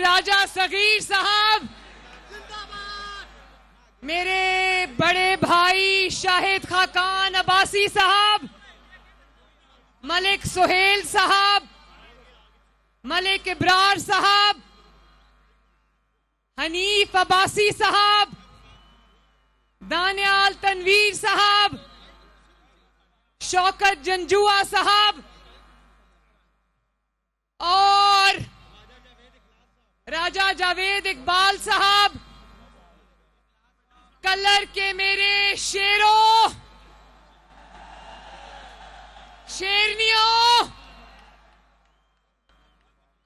राजा सगीर साहब, मेरे बड़े भाई शाहिद खाकान अब्बासी साहब, मलिक सुहेल साहब, मलिक इब्रार साहब, हनीफ अब्बासी साहब, दानियाल तनवीर साहब, शौकत जंजुआ साहब और राजा जावेद इकबाल साहब, कलर के मेरे शेरों, शेरनियों,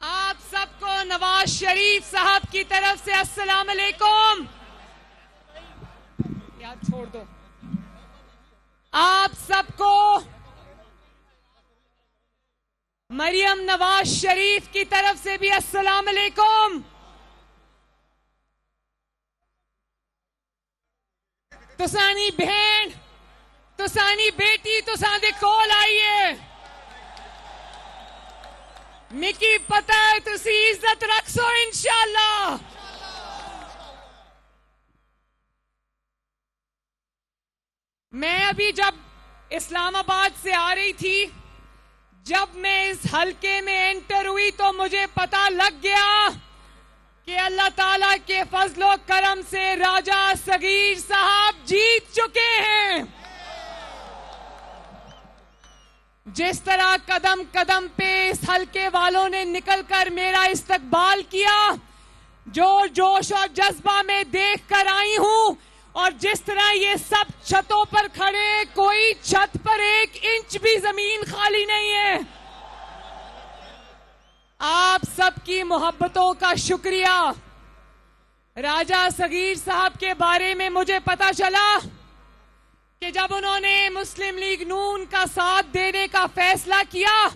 आप सबको नवाज शरीफ साहब की तरफ से अस्सलाम अलैकुम। यार छोड़ दो। आप सबको मरियम नवाज शरीफ की तरफ से भी अस्सलाम अलैकुम। तुसानी बहन, तुसानी बेटी, तुसा दे कोल आइए। मिकी पता है तुसी इज्जत रखसो इंशाअल्लाह। मैं अभी जब इस्लामाबाद से आ रही थी, जब मैं इस हलके में एंटर हुई तो मुझे पता लग गया कि अल्लाह ताला के फजलो करम से राजा सगीर साहब जीत चुके हैं। जिस तरह कदम कदम पे इस हलके वालों ने निकलकर मेरा इस्तकबाल किया, जो जोश और जज्बा में देख कर आई हूं, और जिस तरह ये सब छतों पर खड़े, कोई छत पर 1 इंच भी जमीन खाली नहीं है। आप सबकी मोहब्बतों का शुक्रिया। राजा सगीर साहब के बारे में मुझे पता चला कि जब उन्होंने मुस्लिम लीग नून का साथ देने का फैसला किया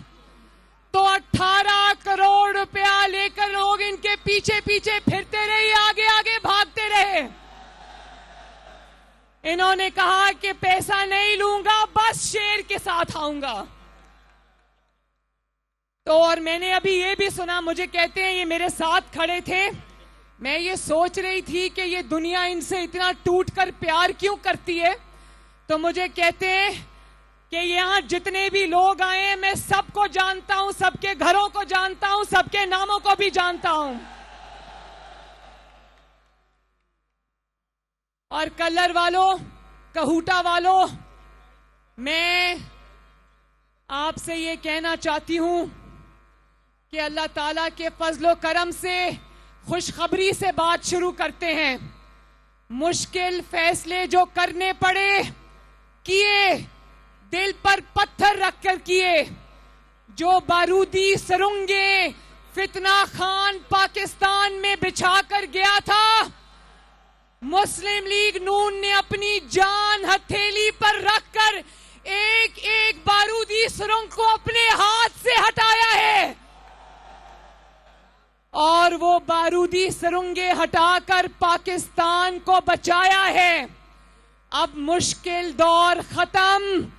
तो 18 करोड़ रुपया लेकर लोग इनके पीछे पीछे फिरते रहे, आगे आगे भागते रहे। इन्होंने कहा कि पैसा नहीं लूंगा, बस शेर के साथ आऊंगा। तो और मैंने अभी ये भी सुना, मुझे कहते हैं ये मेरे साथ खड़े थे, मैं ये सोच रही थी कि ये दुनिया इनसे इतना टूटकर प्यार क्यों करती है। तो मुझे कहते हैं कि यहाँ जितने भी लोग आए हैं, मैं सबको जानता हूं, सबके घरों को जानता हूं, सबके नामों को भी जानता हूं। और कलर वालों, कहूटा वालों, मैं आपसे ये कहना चाहती हूं कि अल्लाह ताला के फजलो करम से खुशखबरी से बात शुरू करते हैं। मुश्किल फैसले जो करने पड़े किए, दिल पर पत्थर रखकर किए। जो बारूदी सुरंगे फितना खान पाकिस्तान में बिछाकर गया था, मुस्लिम लीग नून ने अपनी जान हथेली पर रखकर एक एक बारूदी सुरंग को अपने हाथ से हटाया है, और वो बारूदी सुरंगे हटाकर पाकिस्तान को बचाया है। अब मुश्किल दौर खत्म।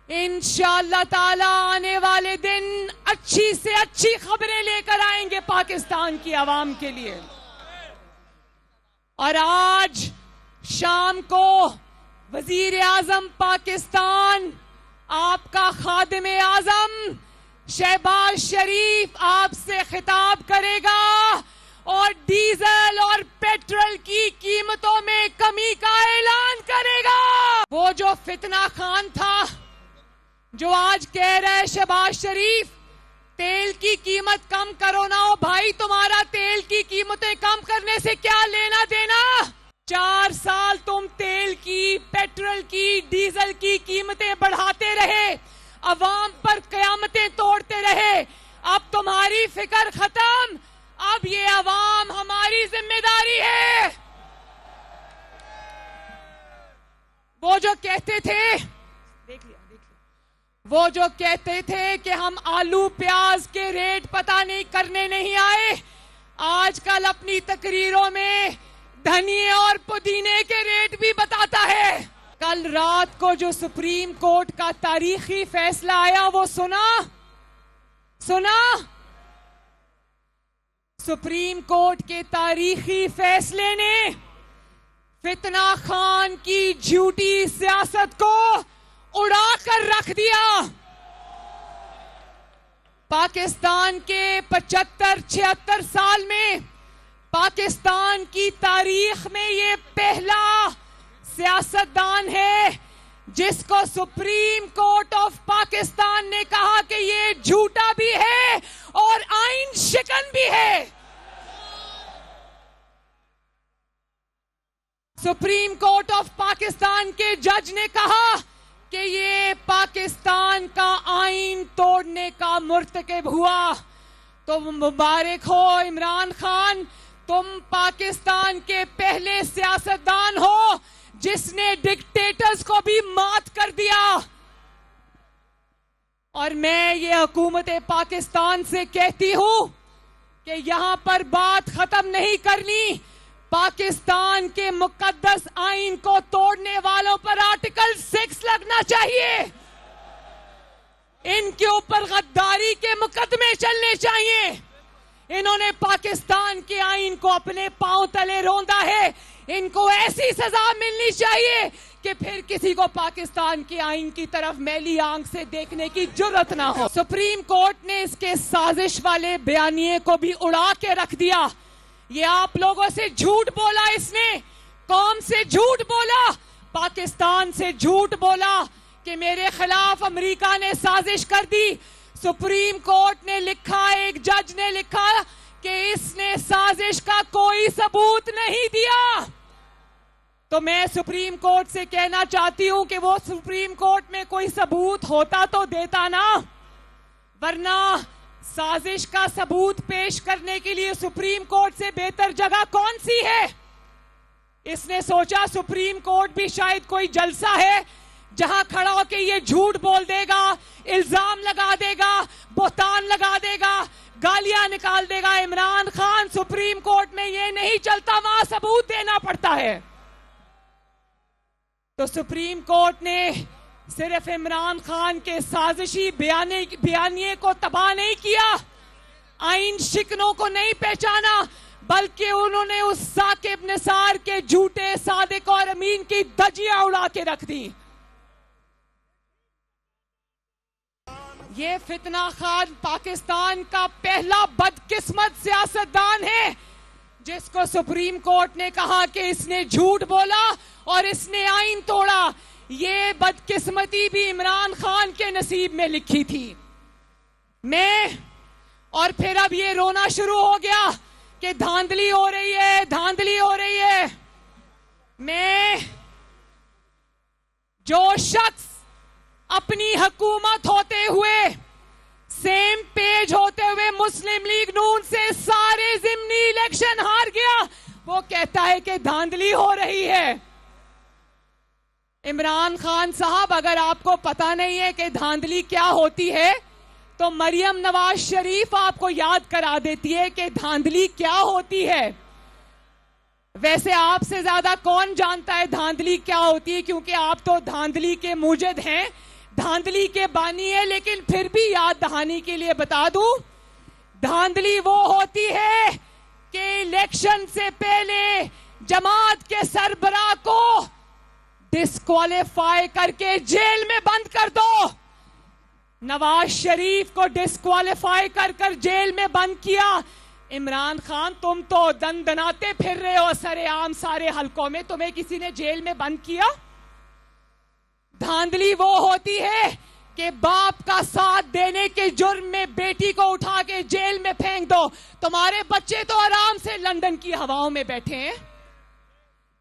इंशाअल्लाह ताला आने वाले दिन अच्छी से अच्छी खबरें लेकर आएंगे पाकिस्तान की आवाम के लिए। और आज शाम को वजीर आजम पाकिस्तान, आपका खादिम आजम शहबाज शरीफ आपसे खिताब करेगा और डीजल और पेट्रोल की कीमतों में कमी का ऐलान करेगा। वो जो फितना खान था, जो आज कह रहा है शहबाज शरीफ तेल की कीमत कम करो ना, ओ भाई तुम्हारा तेल की कीमतें कम करने से क्या लेना देना। 4 साल तुम तेल की, पेट्रोल की, डीजल की कीमतें बढ़ाते रहे, अवाम पर कयामतें तोड़ते रहे। अब तुम्हारी फिक्र खत्म, अब ये अवाम हमारी जिम्मेदारी है। वो जो कहते थे, देख लिया, वो जो कहते थे कि हम आलू प्याज के रेट पता नहीं करने नहीं आए, आजकल अपनी तकरीरों में धनिए और पुदीने के रेट भी बताता है। कल रात को जो सुप्रीम कोर्ट का तारीखी फैसला आया वो सुना? सुप्रीम कोर्ट के तारीखी फैसले ने फितना खान की झूठी सियासत को उड़ाकर रख दिया। पाकिस्तान के 75-76 साल में पाकिस्तान की तारीख में ये पहला सियासतदान है जिसको सुप्रीम कोर्ट ऑफ पाकिस्तान ने कहा कि ये झूठा भी है और आईन शिकन भी है। सुप्रीम कोर्ट ऑफ पाकिस्तान के जज ने कहा कि ये पाकिस्तान का आईन तोड़ने का मुर्तकिब हुआ। तो मुबारक हो इमरान खान, तुम पाकिस्तान के पहले सियासतदान हो जिसने डिक्टेटर्स को भी मात कर दिया। और मैं ये हुकूमत पाकिस्तान से कहती हूं कि यहां पर बात खत्म नहीं करनी। पाकिस्तान के मुकद्दस आईन को तोड़ने वालों पर आर्टिकल 6 लगना चाहिए। इनके ऊपर गद्दारी के मुकदमे चलने चाहिए। इन्होंने पाकिस्तान के आईन को अपने पांव तले रौंदा है। इनको ऐसी सजा मिलनी चाहिए कि फिर किसी को पाकिस्तान के आईन की तरफ मैली आंख से देखने की जुर्रत ना हो। सुप्रीम कोर्ट ने इसके साजिश वाले बयानिए को भी उड़ा के रख दिया। ये आप लोगों से झूठ बोला, इसने कौम से झूठ बोला, पाकिस्तान से झूठ बोला कि मेरे खिलाफ अमेरिका ने साजिश कर दी। सुप्रीम कोर्ट ने लिखा, एक जज ने लिखा कि इसने साजिश का कोई सबूत नहीं दिया। तो मैं सुप्रीम कोर्ट से कहना चाहती हूं कि वो सुप्रीम कोर्ट में कोई सबूत होता तो देता ना, वरना साजिश का सबूत पेश करने के लिए सुप्रीम कोर्ट से बेहतर जगह कौन सी है। इसने सोचा सुप्रीम कोर्ट भी शायद कोई जलसा है जहां खड़ा होकर ये झूठ बोल देगा, इल्जाम लगा देगा, बोहतान लगा देगा, गालियां निकाल देगा। इमरान खान, सुप्रीम कोर्ट में ये नहीं चलता, वहां सबूत देना पड़ता है। तो सुप्रीम कोर्ट ने सिर्फ इमरान खान के साजिशी बयानिए को तबाह नहीं किया, आईन शिकनों को नहीं पहचाना, बल्कि उन्होंने उस साकिब निसार के झूठे सादिक और अमीन की धज्जियां उड़ा के रख दी। ये फितना खान पाकिस्तान का पहला बदकिस्मत सियासतदान है जिसको सुप्रीम कोर्ट ने कहा कि इसने झूठ बोला और इसने आईन तोड़ा। ये बदकिस्मती भी इमरान खान के नसीब में लिखी थी। और फिर अब ये रोना शुरू हो गया कि धांधली हो रही है, धांधली हो रही है। जो शख्स अपनी हुकूमत होते हुए, सेम पेज होते हुए मुस्लिम लीग नून से सारे जिमनी इलेक्शन हार गया, वो कहता है कि धांधली हो रही है। इमरान खान साहब, अगर आपको पता नहीं है कि धांधली क्या होती है तो मरियम नवाज शरीफ आपको याद करा देती है कि धांधली क्या होती है। वैसे आपसे ज्यादा कौन जानता है धांधली क्या होती है, क्योंकि आप तो धांधली के मुजिद हैं, धांधली के बानी है। लेकिन फिर भी याद दहानी के लिए बता दूं, धांधली वो होती है कि इलेक्शन से पहले जमात के सरबराह को डिस्क्वालीफाई करके जेल में बंद कर दो। नवाज शरीफ को डिस्क्वालीफाई कर जेल में बंद किया। इमरान खान, तुम तो दनदनाते फिर रहे हो सरेआम सारे हलकों में, तुम्हें किसी ने जेल में बंद किया? धांधली वो होती है कि बाप का साथ देने के जुर्म में बेटी को उठा के जेल में फेंक दो। तुम्हारे बच्चे तो आराम से लंदन की हवाओं में बैठे हैं।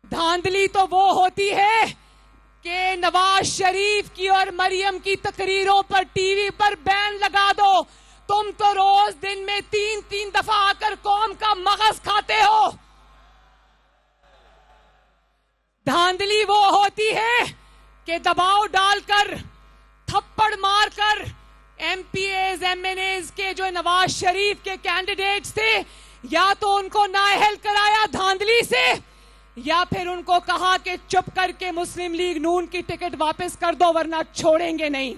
धांधली तो वो होती है कि नवाज शरीफ की और मरियम की तकरीरों पर टीवी पर बैन लगा दो। तुम तो रोज दिन में 3-3 दफा आकर कौम का मगज खाते हो। धांधली वो होती है कि दबाव डालकर, थप्पड़ मारकर एमपीएज एमएनएज के जो नवाज शरीफ के कैंडिडेट्स थे, या तो उनको नाअहल कराया धांधली से, या फिर उनको कहा कि चुप करके मुस्लिम लीग नून की टिकट वापस कर दो वरना छोड़ेंगे नहीं।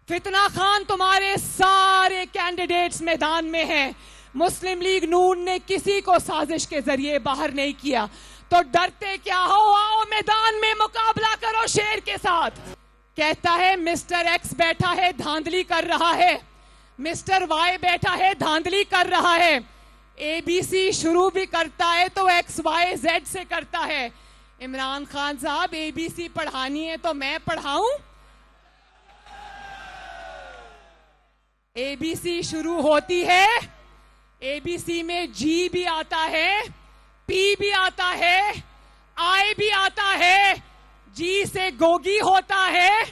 फितना खान, तुम्हारे सारे कैंडिडेट्स मैदान में हैं, मुस्लिम लीग नून ने किसी को साजिश के जरिए बाहर नहीं किया, तो डरते क्या हो, आओ मैदान में मुकाबला करो शेर के साथ। कहता है मिस्टर एक्स बैठा है धांधली कर रहा है, मिस्टर वाई बैठा है धांधली कर रहा है। एबीसी शुरू भी करता है तो एक्स वाई जेड से करता है। इमरान खान साहब एबीसी पढ़ानी है तो मैं पढ़ाऊं? एबीसी शुरू होती है, एबीसी में जी भी आता है, पी भी आता है, आई भी आता है, जी से गोगी होता है,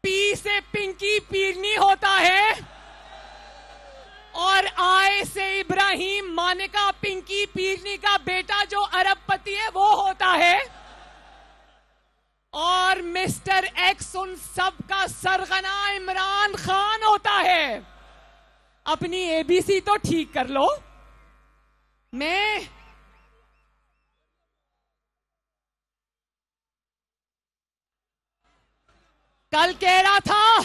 पी से पिंकी पीरनी होता है, और आई से इब्राहिम मानिका पिंकी पीरनी का बेटा जो अरबपति है वो होता है, और मिस्टर एक्स उन सब का सरगना इमरान खान होता है। अपनी एबीसी तो ठीक कर लो। मैं कल कह रहा था,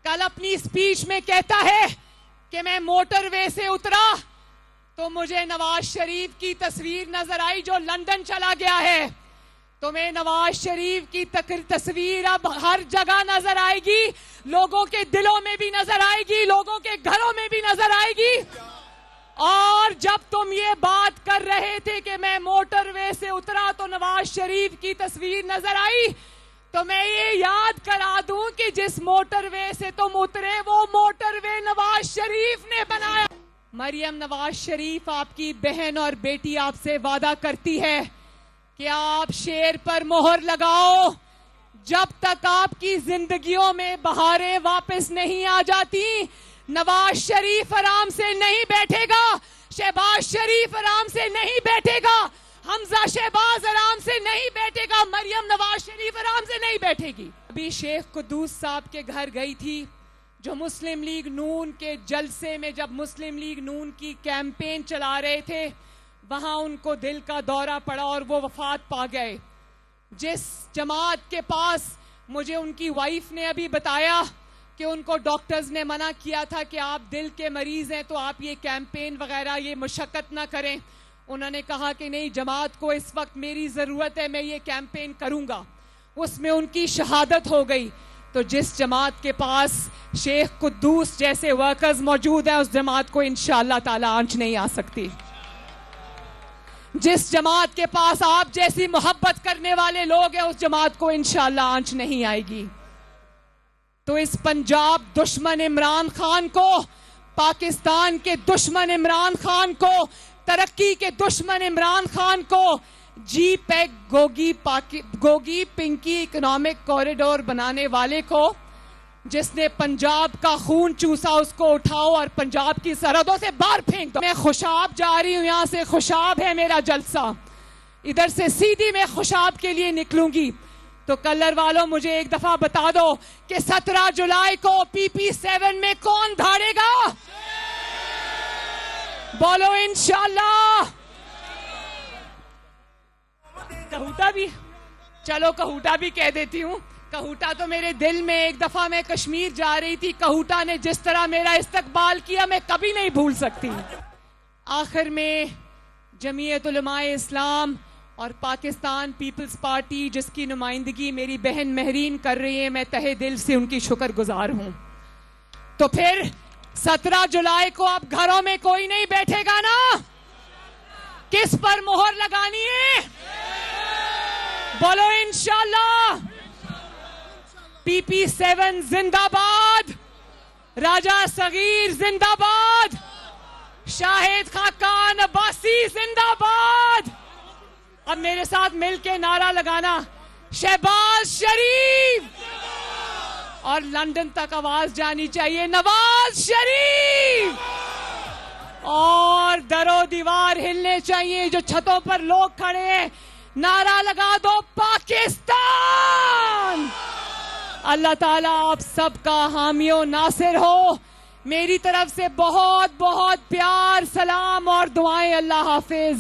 कल अपनी स्पीच में कहता है कि मैं मोटरवे से उतरा तो मुझे नवाज शरीफ की तस्वीर नजर आई जो लंदन चला गया है। तो मैं नवाज शरीफ की तस्वीर अब हर जगह नजर आएगी, लोगों के दिलों में भी नजर आएगी, लोगों के घरों में भी नजर आएगी। और जब तुम ये बात कर रहे थे कि मैं मोटरवे से उतरा तो नवाज शरीफ की तस्वीर नजर आई, तो मैं ये याद करा दूं कि जिस मोटरवे से तुम उतरे वो मोटरवे नवाज शरीफ ने बनाया। मरियम नवाज शरीफ आपकी बहन और बेटी आपसे वादा करती है कि आप शेर पर मोहर लगाओ। जब तक आपकी जिंदगियों में बहारें वापस नहीं आ जाती, नवाज शरीफ आराम से नहीं बैठेगा, शहबाज शरीफ आराम से नहीं बैठेगा, हमजा शहबाज आराम से नहीं बैठेगा, मरियम नवाज शरीफ आराम से नहीं बैठेगी। अभी शेख कुद्दूस साहब के घर गई थी, जो मुस्लिम लीग नून के जलसे में जब मुस्लिम लीग नून की कैंपेन चला रहे थे, वहां उनको दिल का दौरा पड़ा और वो वफात पा गए। जिस जमात के पास, मुझे उनकी वाइफ ने अभी बताया कि उनको डॉक्टर्स ने मना किया था कि आप दिल के मरीज हैं तो आप ये कैंपेन वगैरह ये मुशक्कत ना करें। उन्होंने कहा कि नहीं, जमात को इस वक्त मेरी जरूरत है, मैं ये कैंपेन करूंगा। उसमें उनकी शहादत हो गई। तो जिस जमात के पास शेख कुद्दूस जैसे वर्कर्स मौजूद हैं, उस जमात को इंशाअल्लाह ताला आंच नहीं आ सकती। जिस जमात के पास आप जैसी मोहब्बत करने वाले लोग हैं, उस जमात को इंशाअल्लाह आंच नहीं आएगी। तो इस पंजाब दुश्मन इमरान खान को, पाकिस्तान के दुश्मन इमरान खान को, तरक्की के दुश्मन इमरान खान को जी पैक गोगी पिंकी इकोनॉमिक कॉरिडोर बनाने वाले को, जिसने पंजाब का खून चूसा, उसको उठाओ और पंजाब की सरहदों से बाहर फेंक दो। मैं खुशाब जा रही हूं, यहां से खुशाब है मेरा जलसा, इधर से सीधी मैं खुशाब के लिए निकलूंगी। तो कलर वालों मुझे एक दफा बता दो कि 17 जुलाई को PP7 में कौन धाड़ेगा? बोलो इंशाल्लाह। कहूटा भी, चलो कहूटा भी कह देती हूँ। कहूटा तो मेरे दिल में, एक दफा मैं कश्मीर जा रही थी, कहूटा ने जिस तरह मेरा इस्तकबाल किया मैं कभी नहीं भूल सकती। आखिर में जमीयत उलमाए इस्लाम और पाकिस्तान पीपल्स पार्टी, जिसकी नुमाइंदगी मेरी बहन महरीन कर रही है, मैं तहे दिल से उनकी शुक्रगुजार हूं। तो फिर 17 जुलाई को अब घरों में कोई नहीं बैठेगा ना? किस पर मोहर लगानी है? बोलो इंशाल्लाह। PP7 जिंदाबाद, राजा सगीर जिंदाबाद, शाहिद खाकान अब्बासी जिंदाबाद। अब मेरे साथ मिलके नारा लगाना, शहबाज शरीफ, और लंदन तक आवाज जानी चाहिए, नवाज शरीफ। और दरो दीवार हिलने चाहिए, जो छतों पर लोग खड़े हैं, नारा लगा दो पाकिस्तान। अल्लाह ताला आप सबका हामियो नासिर हो। मेरी तरफ से बहुत बहुत प्यार, सलाम और दुआएं। अल्लाह हाफिज।